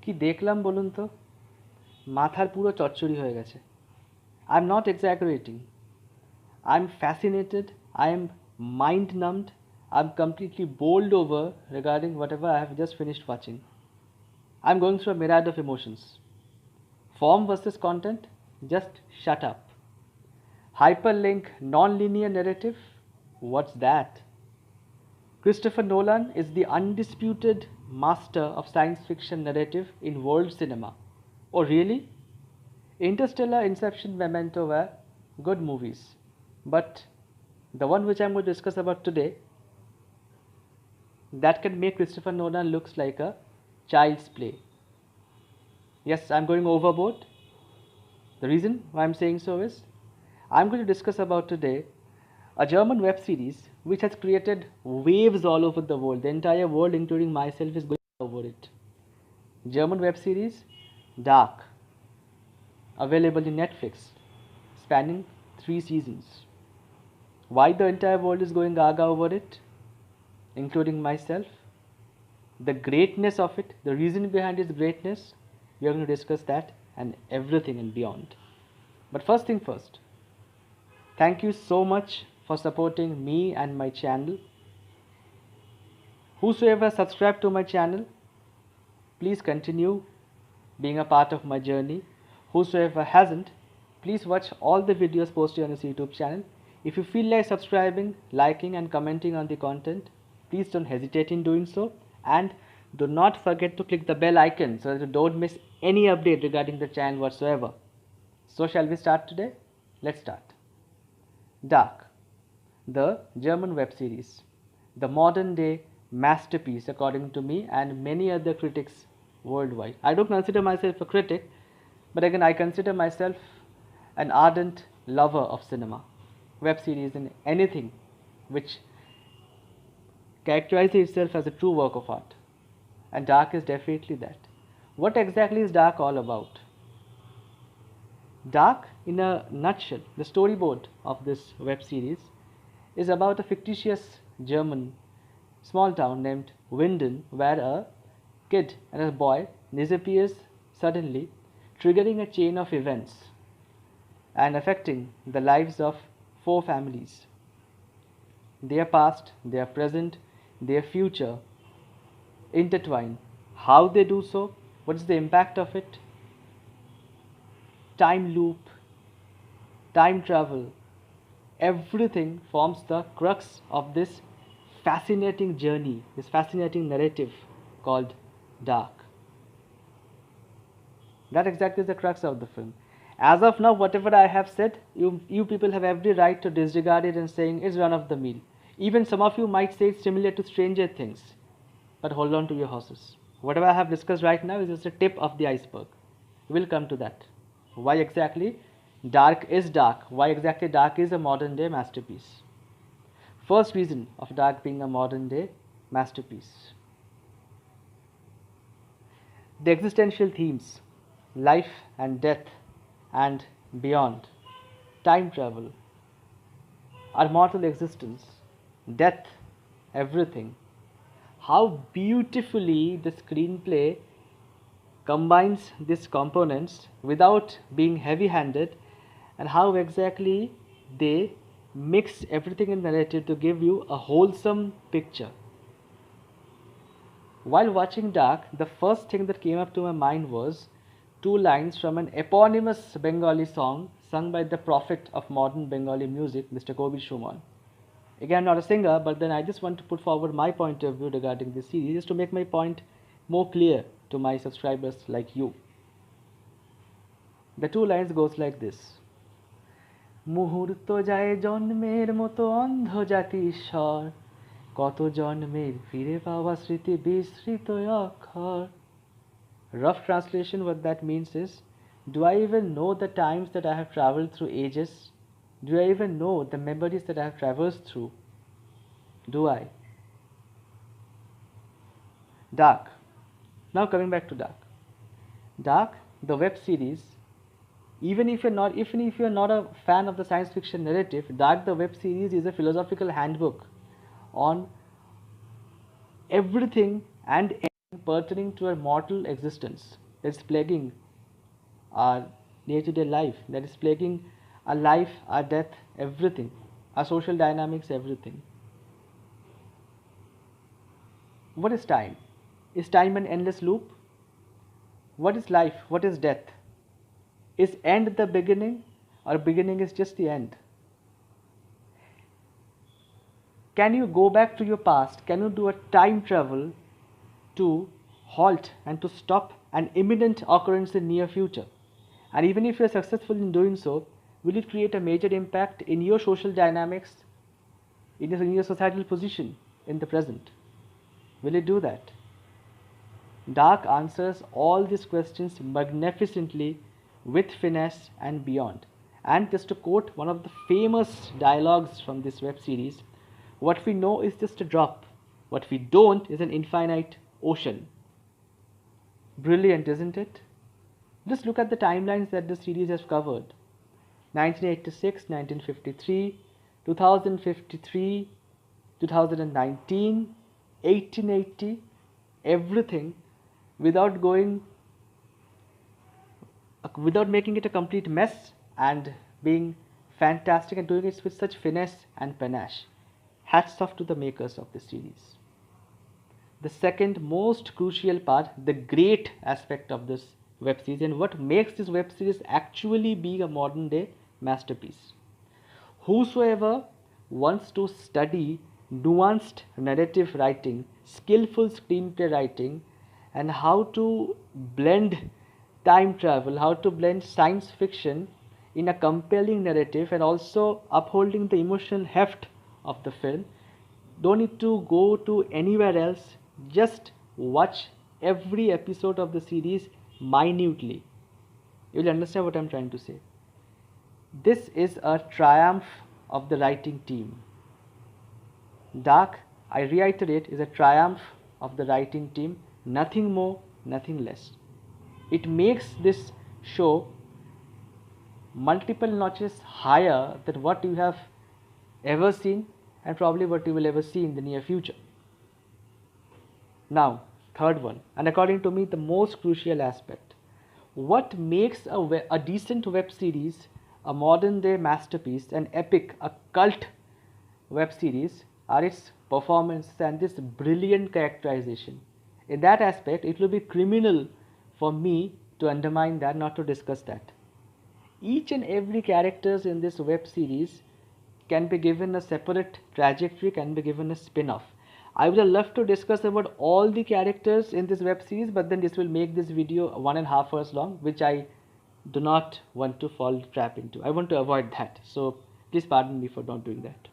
কি দেখলাম বলুন তো, মাথার পুরো চচ্চড়ি হয়ে গেছে। I am not exaggerating, I am fascinated, I am mind numbed, I'm completely bowled over regarding whatever I have just finished watching. I'm going through a myriad of emotions. Form versus content? Just shut up. Hyperlink non-linear narrative? What's that? Christopher Nolan is the undisputed master of science fiction narrative in world cinema. Oh, really? Interstellar, Inception, Memento were good movies. But the one which I'm going to discuss about today, that can make Christopher Nolan looks like a child's play. Yes, I'm going overboard. The reason why I'm saying so is I'm going to discuss about today a German web series which has created waves all over the world. The entire world, including myself, is going over it. German web series Dark, available in Netflix, spanning 3 seasons. Why the entire world is going gaga over it, including myself, the greatness of it, the reason behind its greatness, we are going to discuss that and everything and beyond. But first thing first, thank you so much for supporting me and my channel. Whosoever subscribed to my channel, please continue being a part of my journey. Whosoever hasn't, please watch all the videos posted on this YouTube channel. If you feel like subscribing, liking and commenting on the content, please don't hesitate in doing so, and do not forget to click the bell icon so that you don't miss any update regarding the channel whatsoever. So shall we start today? Let's start. Dark, the German web series, the modern day masterpiece according to me and many other critics worldwide. I don't consider myself a critic, but again I consider myself an ardent lover of cinema, web series and anything which characterizes itself as a true work of art. And Dark is definitely that. What exactly is Dark all about? Dark, in a nutshell, the storyboard of this web series is about a fictitious German small town named Winden, where a kid and a boy disappears suddenly, triggering a chain of events and affecting the lives of 4 families. Their past, their present, their future intertwine. How they do so? What is the impact of it? Time loop, time travel, everything forms the crux of this fascinating journey, this fascinating narrative called Dark. That exactly is the crux of the film. As of now, whatever I have said, you people have every right to disregard it and saying it's run of the mill. Even some of you might say it's similar to Stranger Things. But hold on to your horses. Whatever I have discussed right now is just a tip of the iceberg. We'll come to that. Why exactly Dark is Dark? Why exactly Dark is a modern day masterpiece? First reason of Dark being a modern day masterpiece: the existential themes, life and death and beyond, time travel, our mortal existence, death, everything. How beautifully the screenplay combines these components without being heavy handed, and how exactly they mix everything in narrative to give you a wholesome picture. While watching Dark, the first thing that came up to my mind was 2 lines from an eponymous Bengali song sung by the prophet of modern Bengali music, Mr. Kobi Shuman. Again, I'm not a singer, but then I just want to put forward my point of view regarding this series just to make my point more clear to my subscribers like you. The 2 lines goes like this: মুহূর্ত যায় জন্মের মতো অন্ধ জাতি ঈশ্বর, কত জন্মের ফিরে পাওয়া স্মৃতি বিস্মৃত অক্ষর. Rough translation, what that means is, do I even know the times that I have traveled through ages? Do I even know the memories that I have traversed through? Do I? Dark. Now coming back to Dark. Dark, the web series, even if you're not a fan of the science fiction narrative, Dark the web series is a philosophical handbook on everything and pertaining to our mortal existence, that's plaguing our day-to-day life, that is plaguing our life, our death, everything, our social dynamics, everything. What is time? Is time an endless loop? What is life? What is death? Is end the beginning, or beginning is just the end? Can you go back to your past? Can you do a time travel to halt and to stop an imminent occurrence in near future? And even if you are successful in doing so, will it create a major impact in your social dynamics, in your societal position in the present? Will it do that? Dark answers all these questions magnificently with finesse and beyond. And just to quote one of the famous dialogues from this web series, what we know is just a drop. What we don't is an infinite ocean. Brilliant, isn't it? Just look at the timelines that the series has covered. 1986, 1953, 2053, 2019, 1880, everything without making it a complete mess, and being fantastic and doing it with such finesse and panache. Hats off to the makers of this series. The second most crucial part, the great aspect of this web series, and what makes this web series actually be a modern day masterpiece. Whosoever wants to study nuanced narrative writing, skillful screenplay writing, and how to blend time travel, how to blend science fiction in a compelling narrative and also upholding the emotional heft of the film, don't need to go to anywhere else. Just watch every episode of the series minutely. You will understand what I am trying to say. This is a triumph of the writing team. Dark, I reiterate, is a triumph of the writing team, nothing more, nothing less. It makes this show multiple notches higher than what you have ever seen and probably what you will ever see in the near future. Now, third one, and according to me the most crucial aspect. What makes a decent web series a modern day masterpiece, an epic, a cult web series, are its performance and this brilliant characterization. In that aspect, it will be criminal for me to undermine that, not to discuss that. Each and every characters in this web series can be given a separate trajectory, can be given a spin-off. I would have loved to discuss about all the characters in this web series, but then this will make this video 1.5 hours long, which I do not want to fall trap into. I want to avoid that. So please pardon me for not doing that.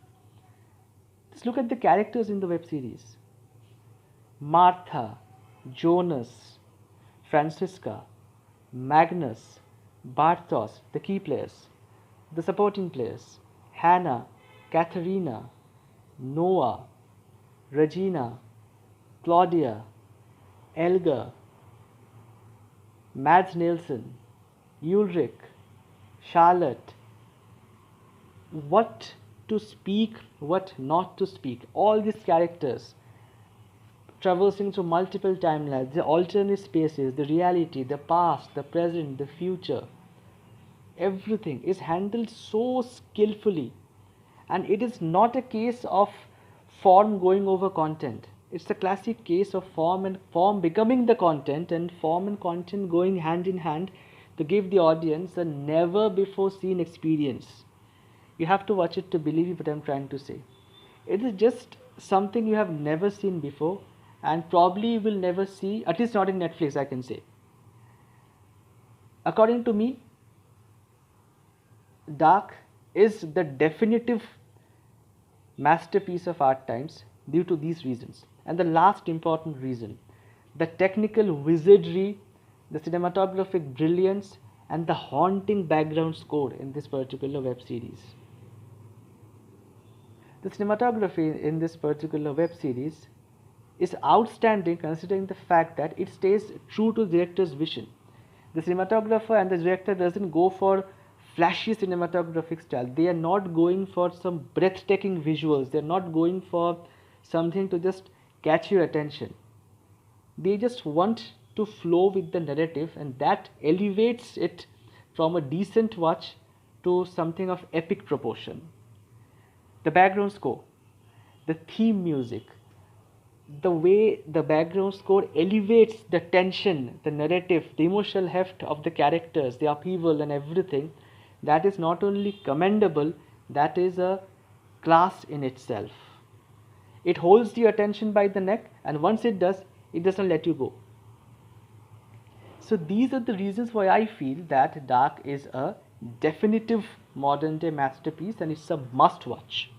Let's look at the characters in the web series. Martha, Jonas, Francisca, Magnus, Bartos, the key players. The supporting players: Hannah, Katharina, Noah, Regina, Claudia, Elgar, Mads Nielsen, Ulrich, Charlotte. What to speak, what not to speak. All these characters traversing through multiple timelines, the alternate spaces, the reality, the past, the present, the future. Everything is handled so skillfully, and it is not a case of form going over content. It's a classic case of form and form becoming the content, and form and content going hand in hand to give the audience a never before seen experience. You have to watch it to believe what I'm trying to say. It is just something you have never seen before, and probably will never see, at least not in Netflix, I can say. According to me, Dark is the definitive masterpiece of our times due to these reasons. And the last important reason, the technical wizardry, the cinematographic brilliance, and the haunting background score in this particular web series. The cinematography in this particular web series is outstanding, considering the fact that it stays true to the director's vision. The cinematographer and the director doesn't go for flashy cinematographic style. They are not going for some breathtaking visuals. They are not going for something to just catch your attention. They just want to flow with the narrative, and that elevates it from a decent watch to something of epic proportion. The background score, the theme music, the way the background score elevates the tension, the narrative, the emotional heft of the characters, the upheaval and everything, that is not only commendable, that is a class in itself. It holds the attention by the neck, and once it does, it doesn't let you go. So these are the reasons why I feel that Dark is a definitive modern day masterpiece and it's a must watch.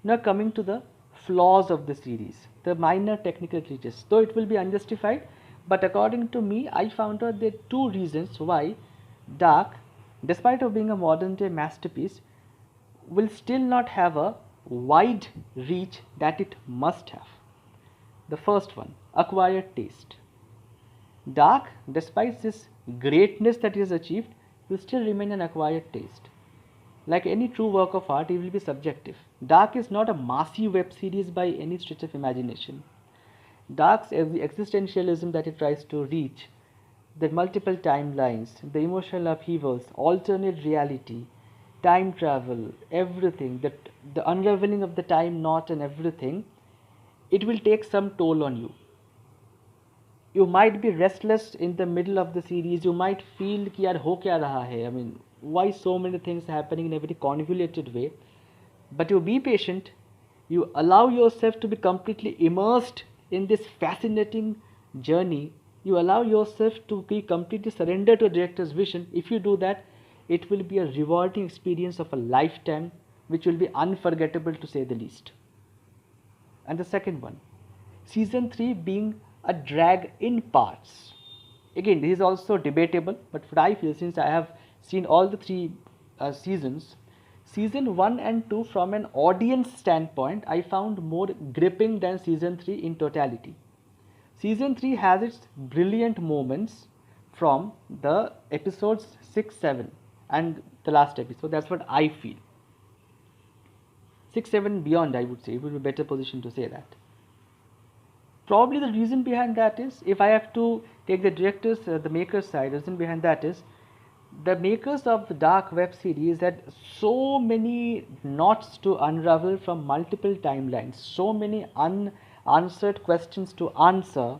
Now coming to the flaws of the series, the minor technical glitches, though it will be unjustified, but according to me, I found out there are two reasons why Dark, despite of being a modern day masterpiece, will still not have a wide reach that it must have. The first one, acquired taste. Dark, despite this greatness that he has achieved, will still remain an acquired taste. Like any true work of art, it will be subjective. Dark is not a massive web series by any stretch of imagination. Dark's existentialism that it tries to reach, the multiple timelines, the emotional upheavals, alternate reality, time travel, everything, the unraveling of the time knot and everything, it will take some toll on you. You might be restless in the middle of the series. You might feel कि यार हो क्या रहा है? I mean, why so many things happening in a very convoluted way? But you be patient. You allow yourself to be completely immersed in this fascinating journey. You allow yourself to be completely surrendered to a director's vision. If you do that, it will be a rewarding experience of a lifetime, which will be unforgettable to say the least. And the second one, season 3 being a drag in parts. Again, this is also debatable, but what I feel, since I have seen all the three seasons, season 1 and 2 from an audience standpoint, I found more gripping than season 3 in totality. Season 3 has its brilliant moments from the episodes 6, 7 and the last episode. That's what I feel. 6, 7 beyond, I would say. It would be a better position to say that. Probably the reason behind that is, if I have to take the director's, the maker's side, the reason behind that is, the makers of the Dark web series had so many knots to unravel from multiple timelines, so many unanswered questions to answer,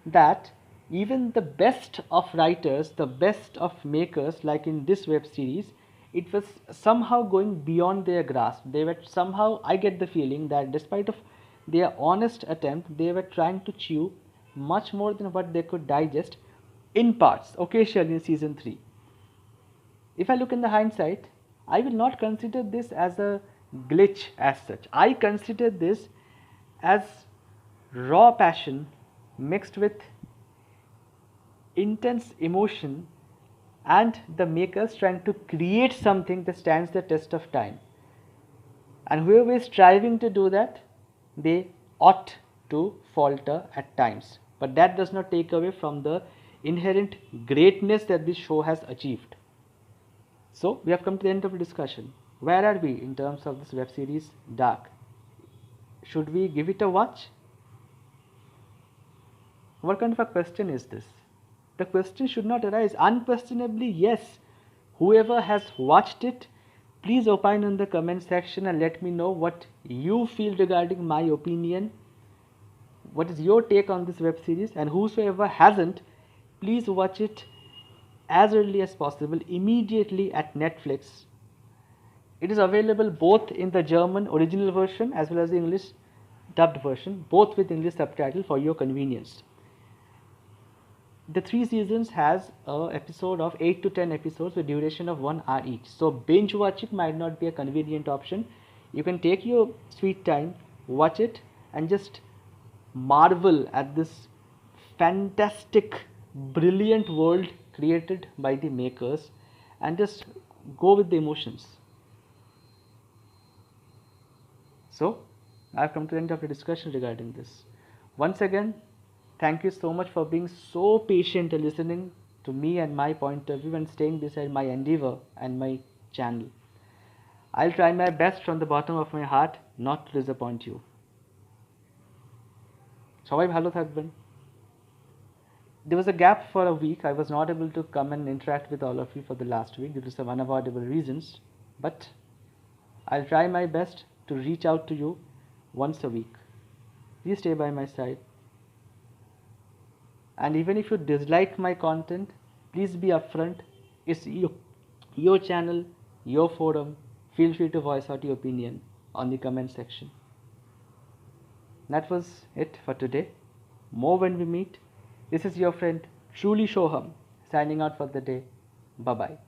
that even the best of writers, the best of makers, like in this web series, it was somehow going beyond their grasp. They were somehow, I get the feeling that despite of their honest attempt, they were trying to chew much more than what they could digest in parts, occasionally in season 3. If I look in the hindsight, I will not consider this as a glitch as such. I consider this as raw passion mixed with intense emotion and the makers trying to create something that stands the test of time. And whoever is striving to do that, they ought to falter at times. But that does not take away from the inherent greatness that this show has achieved. So we have come to the end of the discussion. Where are we in terms of this web series Dark? Should we give it a watch? What kind of a question is this? The question should not arise. Unquestionably, yes. Whoever has watched it, please opine in the comment section and let me know what you feel regarding my opinion. What is your take on this web series? And whosoever hasn't, please watch it as early as possible, immediately at Netflix. It is available both in the German original version as well as the English dubbed version, both with English subtitle for your convenience. The 3 seasons has an episode of 8 to 10 episodes with duration of 1 hour each. So binge watching might not be a convenient option. You can take your sweet time, watch it and just marvel at this fantastic, brilliant world created by the makers and just go with the emotions. So I have come to the end of the discussion regarding this. Once again, thank you so much for being so patient and listening to me and my point of view and staying beside my endeavor and my channel. I'll try my best from the bottom of my heart not to disappoint you. সবাই ভালো থাকবেন। there was a gap for a week. I was not able to come and interact with all of you for the last week due to some unavoidable reasons, but I'll try my best to reach out to you once a week. Please stay by my side. And even if you dislike my content, please be upfront. It's your channel, your forum. Feel free to voice out your opinion on the comment section. That was it for today. More when we meet. This is your friend Truly Shoham signing out for the day. Bye bye.